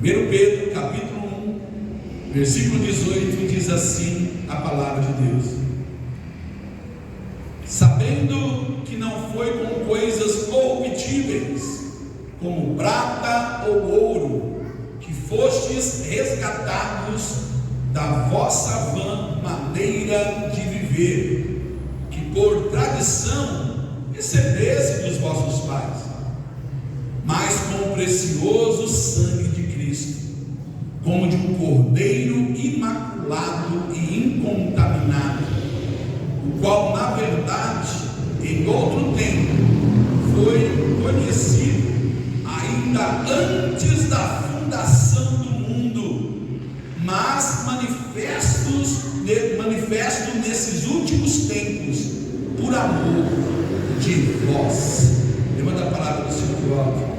1 Pedro capítulo 1, versículo 18, diz assim a palavra de Deus: sabendo que não foi com coisas corruptíveis, como prata ou ouro, que fostes resgatados da vossa vã maneira de viver, que por tradição recebeste dos vossos pais, mas com o precioso sangue de Cristo, como de um cordeiro imaculado e incontaminado, o qual na verdade em outro tempo foi conhecido ainda antes da fundação do mundo, mas manifesto nesses últimos tempos, por amor de vós. Levanta a palavra do Senhor do alto.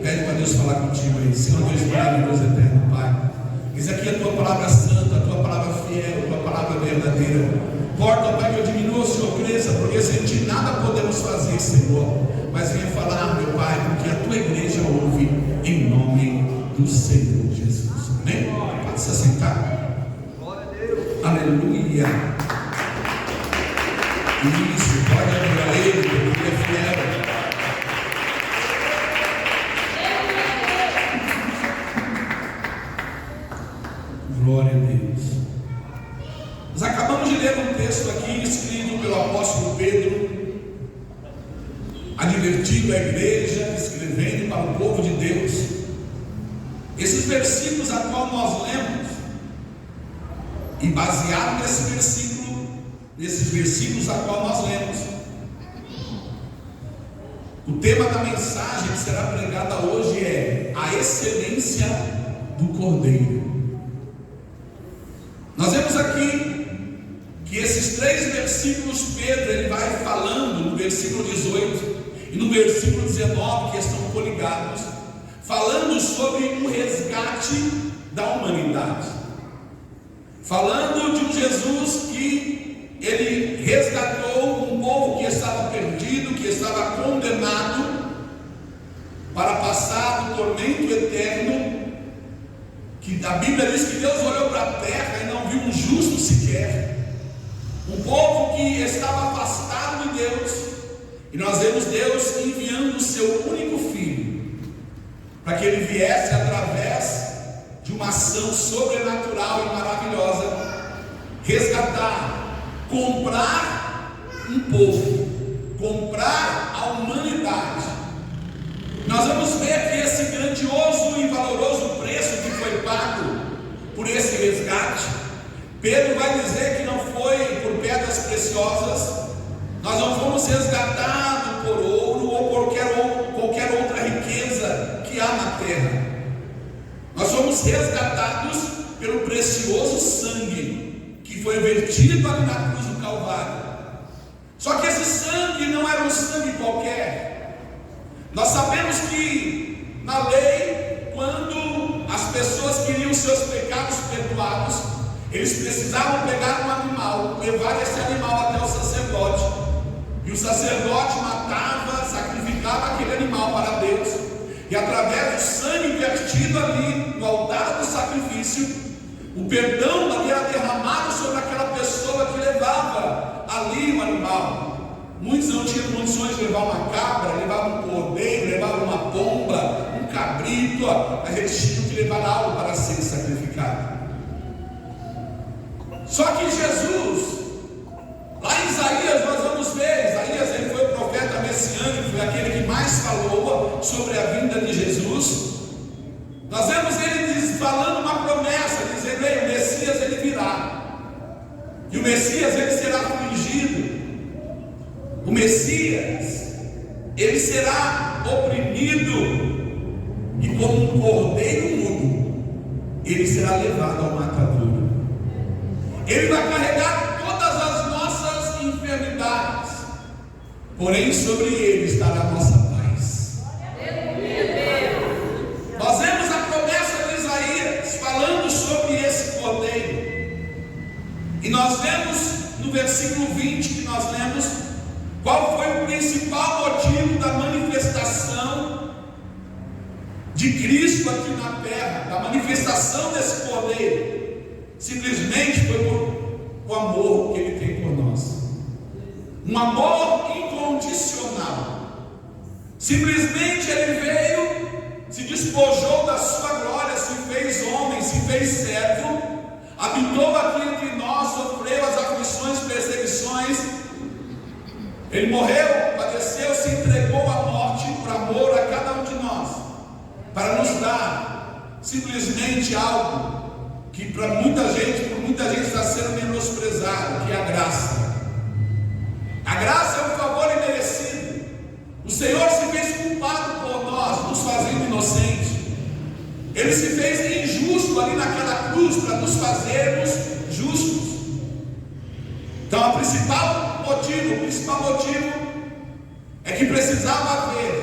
Pede para Deus falar contigo aí. Senhor Deus maravilhoso, eterno Pai, eis aqui a tua palavra santa, a tua palavra fiel, a tua palavra verdadeira. Porta, Pai, que eu diminua, o Senhor cresça, porque sem ti nada podemos fazer, Senhor. Mas venha falar, meu Pai, porque a tua igreja ouve, em nome do Senhor Jesus. Amém? Pode se assentar. Glória a Deus. Aleluia. Isso, pode adorar Ele, porque Ele é fiel. Glória a Deus. Nós acabamos de ler um texto aqui escrito pelo apóstolo Pedro, advertindo a igreja, escrevendo para o povo de Deus. Esses versículos a qual nós lemos, e baseado nesses versículos a qual nós lemos, o tema da mensagem que será pregada hoje é a excelência do Cordeiro. Nós vemos aqui que esses 3 versículos, Pedro ele vai falando no versículo 18 e no versículo 19, que estão coligados, falando sobre o resgate da humanidade, falando de um Jesus que ele resgatou um povo que estava perdido, que estava condenado para passar do tormento eterno, que a Bíblia diz que Deus olhou para a terra e não viu um justo sequer, um povo que estava afastado de Deus, e nós vemos Deus enviando o seu único filho, para que ele viesse através de uma ação sobrenatural e maravilhosa, resgatar, comprar um povo, comprar a humanidade. Nós vamos ver que esse grandioso e valoroso preço que foi pago por esse resgate, Pedro vai dizer que não foi por pedras preciosas, nós não fomos resgatados por ouro ou qualquer outra riqueza que há na terra. Nós fomos resgatados pelo precioso sangue que foi vertido ali na cruz do Calvário. Só que esse sangue não era um sangue qualquer. Nós sabemos que na lei, quando as pessoas queriam seus pecados perdoados, eles precisavam pegar um animal, levar esse animal até o sacerdote, e o sacerdote matava, sacrificava aquele animal para Deus, e através do sangue vertido ali no altar do sacrifício, o perdão ali era derramado sobre aquela pessoa que levava ali o animal. Muitos não tinham condições de levar uma cabra, levavam um cordeiro, levavam uma pomba, um cabrito, mas eles tinham que levar algo para ser sacrificado. Só que Jesus, lá em Isaías nós vamos ver, Isaías ele foi o profeta messiânico, foi aquele que mais falou sobre a vinda de Jesus. Nós vemos ele falando uma promessa, dizendo: ei, o Messias ele virá, e o Messias ele será afligido, o Messias ele será oprimido, e como um cordeiro mudo ele será levado ao matadouro. Ele vai carregar todas as nossas enfermidades, porém sobre ele estará a nossa paz. Nós vemos a promessa de Isaías falando sobre esse cordeiro, e nós vemos no versículo 20 que nós lemos qual foi o principal motivo da manifestação de Cristo visto aqui na terra, da manifestação desse Cordeiro, simplesmente foi por o amor que Ele tem por nós. Um amor incondicional. Simplesmente Ele veio, se despojou da sua glória, se fez homem, se fez servo, habitou aqui entre nós, sofreu as aflições, perseguições. Ele morreu, padeceu, se entregou à morte por amor a cada um de nós, para nos dar simplesmente algo que por muita gente está sendo menosprezado, que é a graça. A graça é um favor imerecido. O Senhor se fez culpado por nós, nos fazendo inocentes. Ele se fez injusto ali naquela cruz para nos fazermos justos. Então o principal motivo é que precisava haver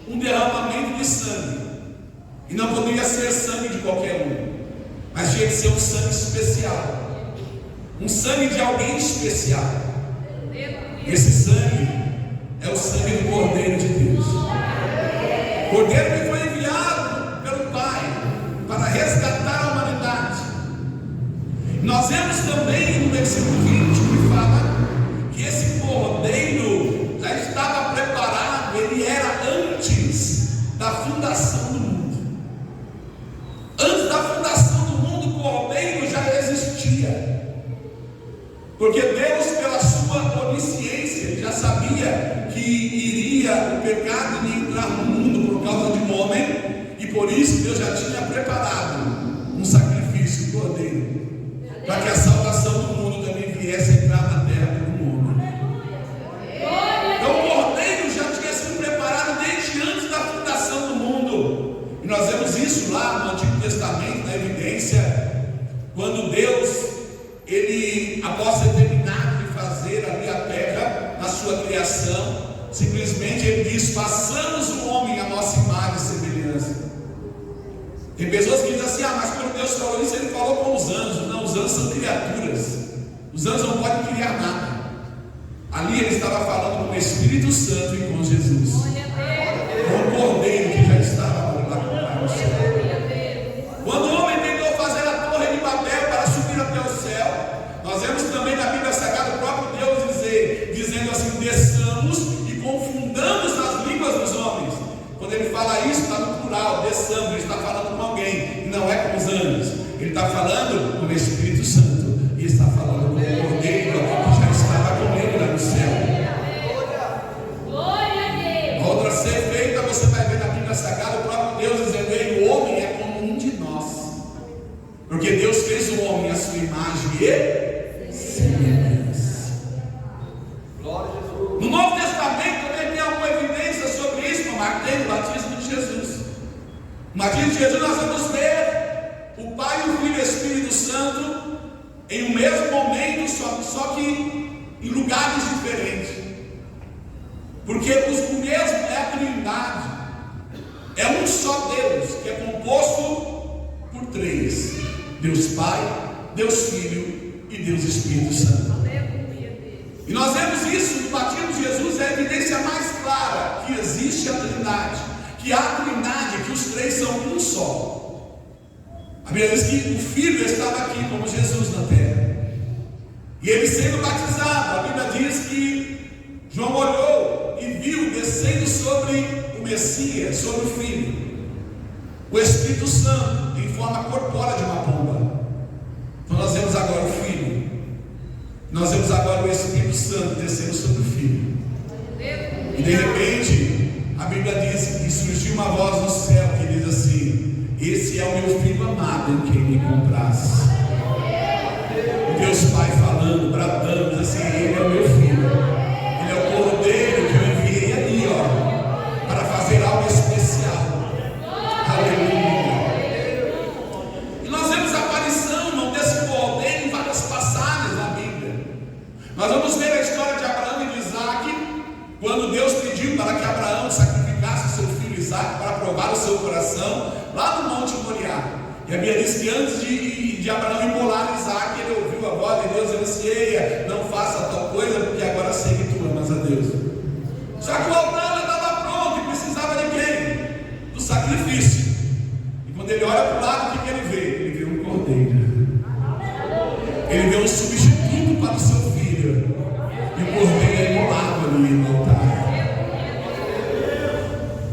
um derramamento de sangue. E não poderia ser sangue de qualquer um, mas tinha que ser um sangue especial, um sangue de alguém especial. Esse sangue é o sangue do Cordeiro de Deus, Cordeiro que foi enviado pelo Pai para resgatar a humanidade. Nós vemos também no versículo 20 que fala que esse Cordeiro já estava preparado, ele era antes da fundação do mundo. Antes da fundação do mundo, o Cordeiro já existia. Porque Deus, pela sua onisciência, Ele já sabia que o pecado iria entrar no mundo por causa de um homem, e por isso Deus já tinha preparado um sacrifício, um Cordeiro, para que a salvação do mundo também viesse a entrar na terra por um homem. Então o Cordeiro já tinha sido preparado desde antes da fundação do mundo. E nós vemos isso lá no Antigo Testamento, na evidência, quando Deus, Ele, após ter terminado de fazer ali a terra, na sua criação, simplesmente Ele diz: façamos o homem a nossa imagem e semelhança. Tem pessoas que dizem assim: mas quando Deus falou isso, Ele falou com os anjos. Não, os anjos são criaturas, os anjos não podem criar nada. Ali Ele estava falando com o Espírito Santo e com Jesus, com o Cordeiro que já estava lá com o Pai no céu. Quando o homem tentou fazer a torre de Babel para subir até o céu, nós vemos também na Bíblia Sagrada o próprio Deus dizendo assim: desçamos e confundamos as línguas dos homens. Quando Ele fala isso, está no plural, desçamos. Ele está falando com alguém, e não é com os anjos. Ele está falando com o Espírito Santo, e está falando com o Cordeiro que já estava com Ele lá no céu. A outra ser feita, você vai ver na Bíblia Sagrada o próprio Deus dizendo: o homem é como um de nós, porque Deus fez o homem à sua imagem e semelhança. No Novo Testamento também tem alguma evidência sobre isso, como tem o batismo de Jesus. No batismo de Jesus nós vamos ver o Pai, o Filho e o Espírito Santo em um mesmo momento, só que em lugares diferentes. Porque o mesmo é a Trindade, é um só Deus, que é composto por três: Deus Pai, Deus Filho e Deus Espírito Santo. E nós vemos isso no batismo de Jesus, é a evidência mais clara que existe a Trindade, que há a Trindade, que os três são um só. A Bíblia diz que o Filho estava aqui como Jesus na terra, e ele sendo batizado, a Bíblia diz que João olhou e viu descendo sobre o Messias, sobre o Filho, o Espírito Santo em forma corpórea de uma pomba. Então nós vemos agora o Filho, nós vemos agora o Espírito Santo descendo sobre o Filho. E de repente a Bíblia diz que surgiu uma voz no céu que diz assim: esse é o meu Filho amado em quem me comprasse. Deus Pai falando, bradando assim: ele é o meu Filho, ele é o Cordeiro que eu enviei ali, para fazer algo especial. Aleluia. E nós vemos a aparição, irmão, desse Cordeiro em várias passagens na Bíblia. Nós vamos ver a história de Abraão e de Isaac, quando Deus pediu para que Abraão sacrificasse o seu filho Isaac para provar o seu coração lá no Monte Moriá. E a Bíblia diz que antes de Abraão imolar Isaac, ele ouviu a voz de Deus dizendo assim: eia, não faça tal coisa, porque agora sei que tu amas a Deus. Só que o altar já estava pronto e precisava de quem? Do sacrifício. ele olha para o lado, o que ele vê? Ele vê um cordeiro. Ele vê um substituto para o seu filho. E o cordeiro é imolado ali no altar.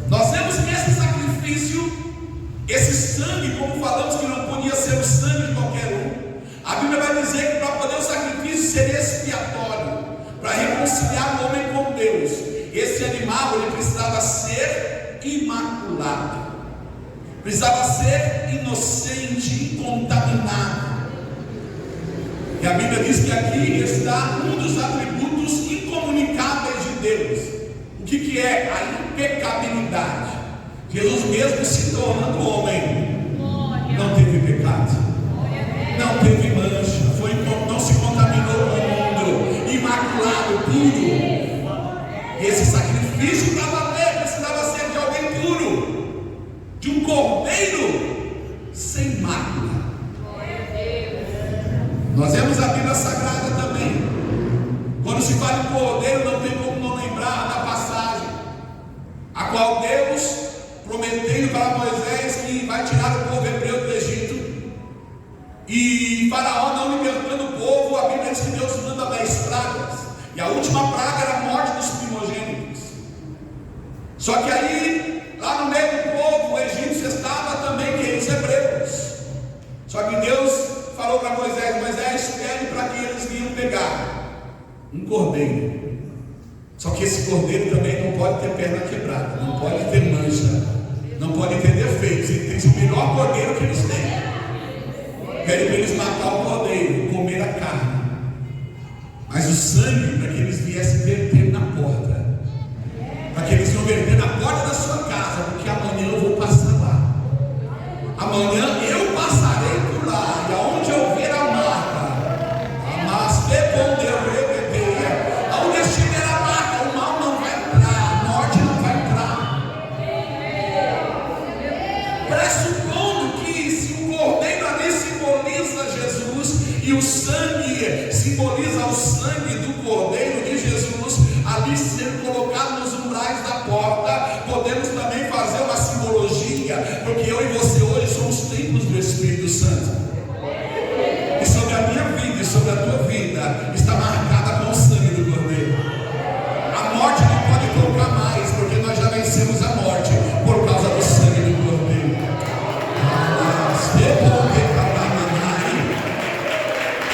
Nós vemos que esse sacrifício, esse sangue, como falamos que não podia ser o sangue de qualquer um, a Bíblia vai dizer que para poder o sacrifício seria expiatório, para reconciliar o homem com Deus. Esse animal ele precisava ser imaculado, precisava ser inocente, incontaminado. E a Bíblia diz que aqui está um dos atributos incomunicáveis de Deus. O que é? A impecabilidade. Jesus mesmo se tornando homem, não teve pecado, não teve mancha, não se contaminou com o mundo, imaculado, puro. E esse sacrifício para valer precisava ser de alguém puro, de um cordeiro sem mácula. Nós vemos a Bíblia Sagrada também. Quando se fala em cordeiro, não tem como não lembrar da passagem a qual Deus prometeu para Moisés que vai tirar o povo hebreu do Egito. E Faraó não libertando o povo, a Bíblia diz que Deus manda 10 pragas. E a última praga era a morte dos primogênitos. Só que aí, lá no meio do povo, o egípcio estava também que os hebreus. Só que Deus falou para Moisés: Moisés, pede para que eles venham pegar um cordeiro. Só que esse cordeiro também não pode ter perna quebrada, não pode ter mancha, não pode ter defeitos. Ele tem que ser o melhor cordeiro que eles têm. Pede para eles matar o cordeiro, comer a carne, mas o sangue para que eles viessem verter na porta, para que eles não verter na porta da sua casa, porque amanhã eu vou passar lá. Amanhã eu passarei por lá, e aonde eu ver a marca, aonde estiver a marca, o mal não vai entrar, a morte não vai entrar. Pressupondo que se o cordeiro ali simboliza Jesus e o sangue simboliza o sangue do cordeiro de Jesus, ali sendo colocado nos umbrais da porta, podemos também fazer uma simbologia, porque eu e você hoje somos templos do Espírito Santo. E sobre a minha vida e sobre a tua vida está marcada com o sangue do cordeiro. A morte não pode tocar mais, porque nós já vencemos a morte por causa do sangue do cordeiro.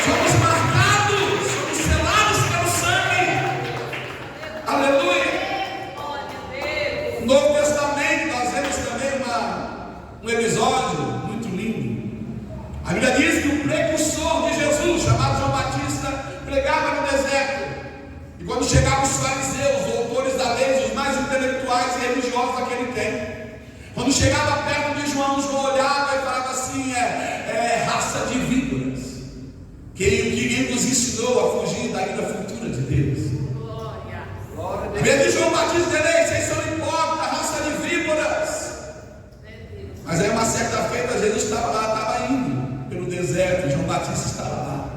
Somos marcados, somos selados pelo sangue. Aleluia. No Novo Testamento nós vemos também um episódio muito lindo. A Bíblia diz que o precursor de Jesus, chamado João Batista, pregava no deserto. E quando chegavam os fariseus, os doutores da lei, os mais intelectuais e religiosos daquele tempo, quando chegava perto de João, João olhava e falava assim: raça de víboras, que nos ensinou a fugir da ira futura de Deus. A Bíblia de João Batista diz: vocês são hipócritas, raça de víboras. Mas aí uma certa feita Jesus estava lá, estava indo pelo deserto, João Batista estava lá.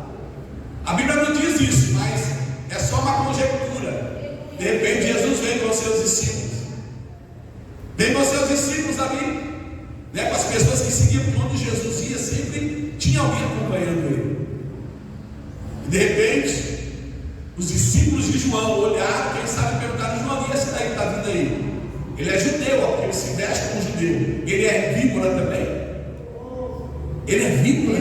A Bíblia não diz isso, mas é só uma conjectura. De repente Jesus vem com os seus discípulos. Vem com os seus discípulos ali, né, com as pessoas que seguiam por onde Jesus ia, sempre tinha alguém acompanhando ele. E de repente, os discípulos de João olharam, quem sabe perguntaram: João, e esse daí que está vindo aí? Ele é judeu, porque ele se veste como judeu. Ele é víbora também. Ele é víbora?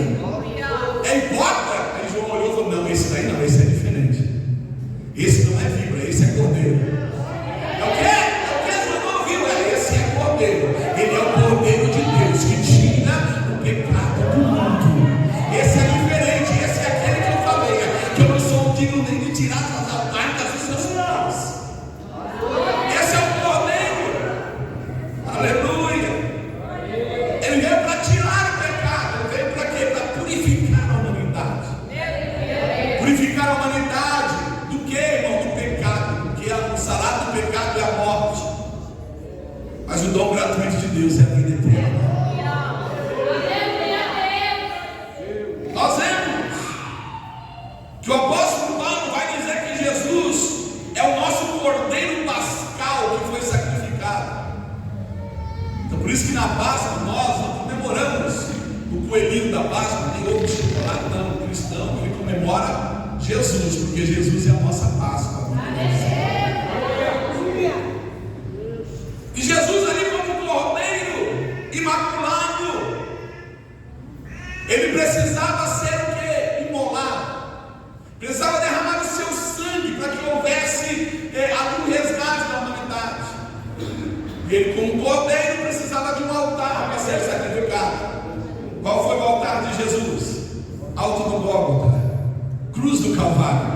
É hipócrita? Aí João olhou e falou: não, esse daí não, esse é diferente. Esse não é víbora, esse é cordeiro. É o quê? João não viu? Esse é cordeiro. Ele é o cordeiro de Deus que tira o pecado do mundo. Esse é diferente, esse é aquele que eu falei, que eu não sou digno nem de tirar as albarcas dos seus pés. Esse é o cordeiro. Aleluia. Ele veio para tirar o pecado. Ele veio para quê? Para purificar a humanidade. Purificar a Jesus, porque Jesus é a nossa Páscoa. E Jesus ali como cordeiro imaculado, ele precisava ser o que? Imolado. Precisava derramar o seu sangue para que houvesse algum resgate da humanidade. Ele como cordeiro precisava de um altar para ser sacrificado. Qual foi o altar de Jesus? Alto do Gólgota, cruz do Calvário.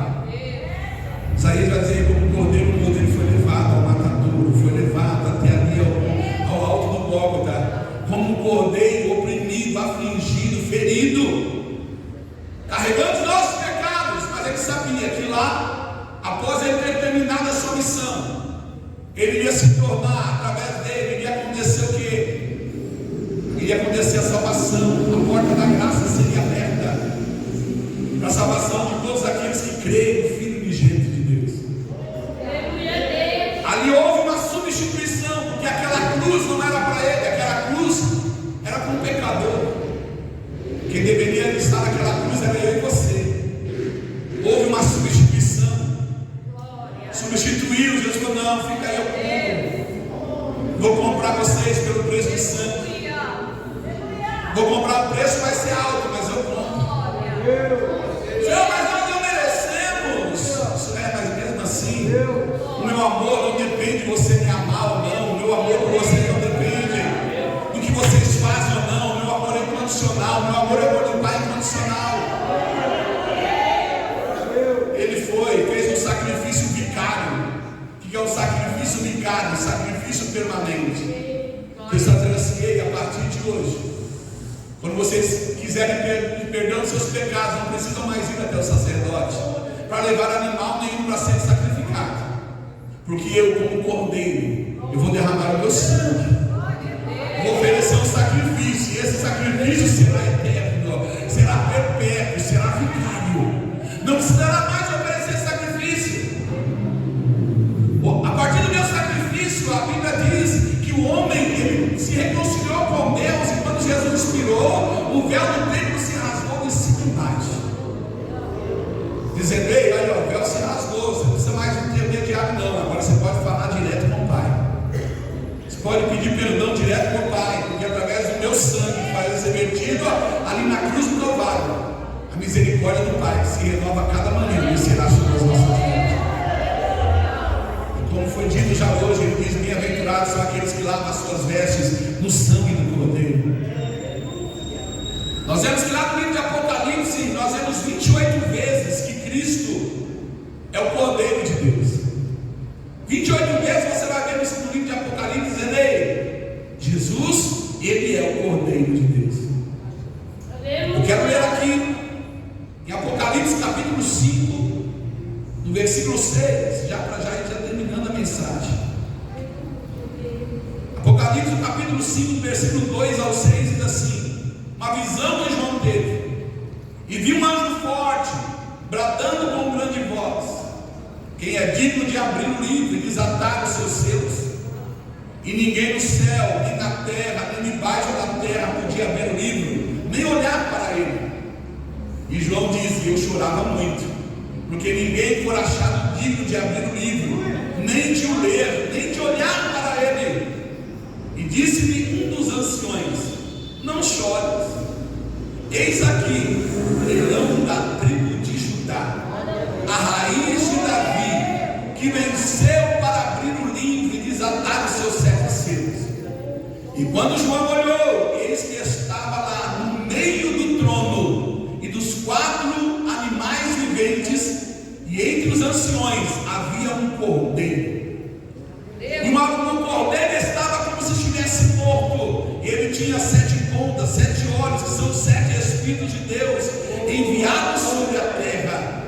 Isaías vai dizer, como cordeiro mudo, ele foi levado ao matadouro, foi levado até ali ao alto do Gólgota, como cordeiro oprimido, afligido, ferido, carregando os nossos pecados. Mas ele sabia que lá, após ele ter terminado a sua missão, ele ia se tornar, através dele, iria acontecer o quê? Iria acontecer a salvação, a porta da graça seria aberta para a salvação de todos aqueles que creem no Filho unigênito de Deus. Ali houve uma substituição, porque aquela cruz não era para ele, aquela cruz era para um pecador. Quem deveria estar naquela cruz era eu e você. Houve uma substituição. Substituiu, Jesus falou, não, fica aí, eu compro. Vou comprar vocês pelo preço de sangue. Vou comprar, o preço vai ser alto, mas eu compro. Senhor, mas nós não merecemos. Mas mesmo assim, o meu amor não depende de você me amar ou não. O meu amor por você não depende do que vocês fazem ou não. O meu amor é incondicional. O meu amor é amor do Pai incondicional. Ele fez um sacrifício vicário. O que é um sacrifício vicário? Um sacrifício permanente. Ele está dizendo assim, ei, a partir de hoje, quando vocês quiserem pedir perdão dos seus pecados, não precisam mais ir até o sacerdote para levar animal nenhum para ser sacrificado, porque eu, como cordeiro, eu vou derramar o meu sangue, vou oferecer um sacrifício, e esse sacrifício será eterno, será perpétuo, será vicário. Não precisará mais oferecer sacrifício. A partir do meu sacrifício, a Bíblia diz que o homem ele se reconciliou com Deus, e quando Jesus expirou, o véu do templo se rasgou de cima e embaixo, dizendo, ei, olha, o véu se rasgou, você não precisa mais intermediário não, agora você pode falar direto com o Pai, você pode pedir perdão direto com o Pai, porque através do meu sangue que vai ser vertido ali na cruz do Calvário, a misericórdia do Pai se renova a cada manhã e será sobre as nossas vidas. Como foi dito já hoje, ele diz, bem-aventurados são aqueles que lavam as suas vestes no sangue do Cordeiro. Nós vemos que lá no livro de Apocalipse, nós vemos 28 vezes que Cristo é o Cordeiro de Deus. 28 vezes você vai ver no livro de Apocalipse dizendo, ei, Jesus, ele é o Cordeiro de Deus. Eu quero ler aqui em Apocalipse capítulo 5, no versículo 6, já terminando a mensagem. Apocalipse capítulo 5, versículo 2 ao 6 diz assim, uma visão que João teve, e viu um anjo forte, bradando com grande voz, quem é digno de abrir o livro e desatar os seus selos? E ninguém no céu, nem na terra, nem debaixo da terra podia abrir o livro, nem olhar para ele. E João diz, e eu chorava muito, porque ninguém for achado digno de abrir o livro, nem de o ler, nem de olhar para ele. E disse-me um dos anciões, não chores, eis aqui o leão da tribo de Judá, a raiz de Davi, que venceu para abrir o livro e desatar os seus 7 selos. E quando João olhou, eis que estava lá no meio do trono e dos 4 animais viventes, e entre os anciões havia um cordeiro. E um cordeiro estava como se estivesse morto. E ele tinha 7 pontas, 7 olhos, que são 7 Espíritos de Deus enviados sobre a terra.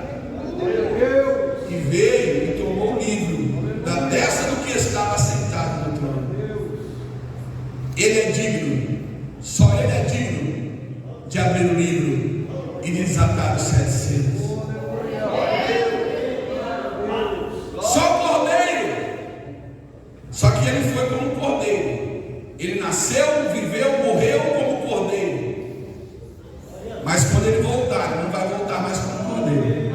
E veio e tomou o livro da destra do que estava sentado no trono. Ele é digno, só ele é digno de abrir o livro e de desatar os 7 selos. Só o cordeiro. Só que ele foi como cordeiro. Ele nasceu, viveu, morreu como cordeiro. Mas quando ele voltar, ele não vai voltar mais como cordeiro.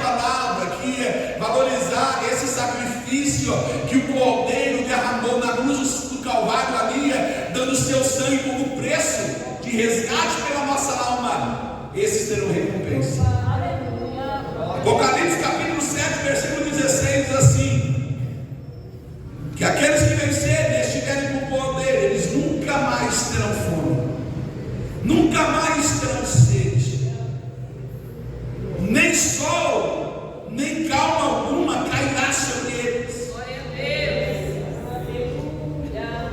palavra, que é valorizar esse sacrifício que o Cordeiro derramou na cruz do Calvário ali, dando seu sangue como preço de resgate pela nossa alma, esses terão recompensa. Apocalipse capítulo 7, versículo 16 diz assim: que aqueles que vencerem e estiverem com poder, eles nunca mais terão fome, nunca mais terão sede, nem sol, nem calma alguma cairá sobre eles,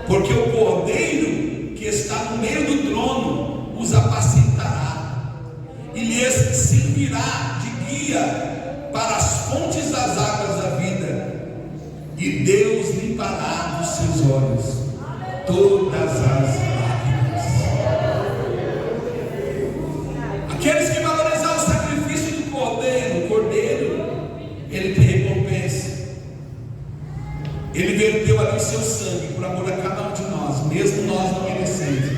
porque o Cordeiro que está no meio do trono os apacentará e lhes servirá de guia para as fontes das águas da vida, e Deus limpará dos seus olhos todas as lágrimas. Aqueles que valorizar o sacrifício do Cordeiro, o Cordeiro, ele tem recompensa. Ele verteu ali o seu sangue por amor a cada um de nós, mesmo nós não merecendo.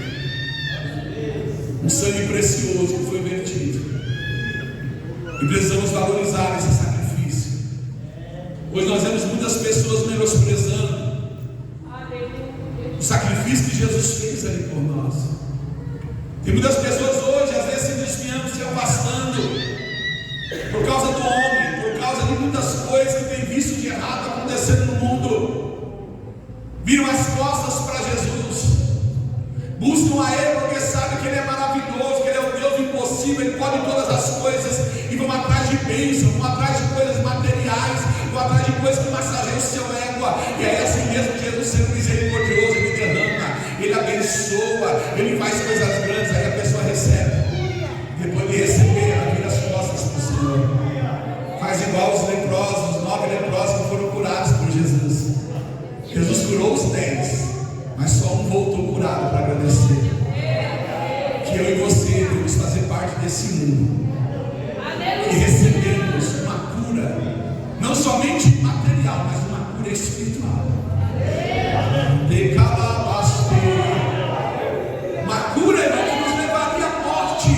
Um sangue precioso que foi vertido, e precisamos valorizar esse sacrifício. Hoje nós vemos muitas pessoas menosprezando o sacrifício que Jesus fez ali por nós. Tem muitas pessoas hoje, às vezes, se desviando, se afastando por causa do homem, por causa de muitas coisas que tem visto de errado acontecendo no mundo. Viram as costas para Jesus, buscam a Ele porque sabem que Ele é maravilhoso, que Ele é o Deus do impossível, Ele pode todas as coisas, e vão atrás de bênçãos, vão atrás de coisas materiais, vão atrás de coisas que massageiam o seu ego. E aí, assim mesmo, Jesus, sendo misericordioso, Ele derrama, Ele abençoa, Ele faz coisas grandes. Aí a pessoa recebe, depois de receber, ela vira as costas para o Senhor, faz igual os leprosos, os 9 leprosos que foram curados por Jesus. Jesus curou os 10, mas só um voltou curado para agradecer. Que eu e você devemos fazer parte desse mundo, que recebemos uma cura, não somente material, mas uma cura espiritual. Uma cura, irmão, que nos levaria à morte,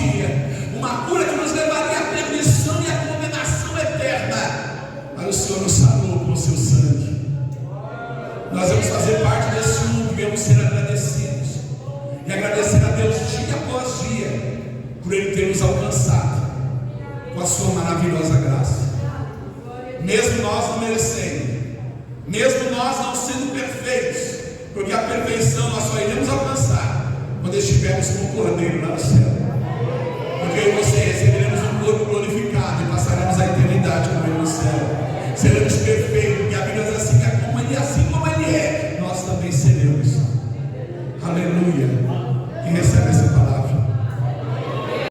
uma cura que nos levaria à perdição e à condenação eterna, mas o Senhor nos sarou com o seu sangue. Nós vamos fazer parte desse mundo, devemos ser agradecidos, e agradecer a Deus dia após dia, por Ele ter nos alcançado com a sua maravilhosa graça, mesmo nós não merecendo, mesmo nós não sendo perfeitos, porque a perfeição nós só iremos alcançar quando estivermos com o Cordeiro lá no céu, porque eu e você receberemos um corpo glorificado e passaremos a eternidade com Ele no céu, seremos perfeitos, porque a Bíblia diz assim, que assim como Ele é, nós também seremos. Aleluia.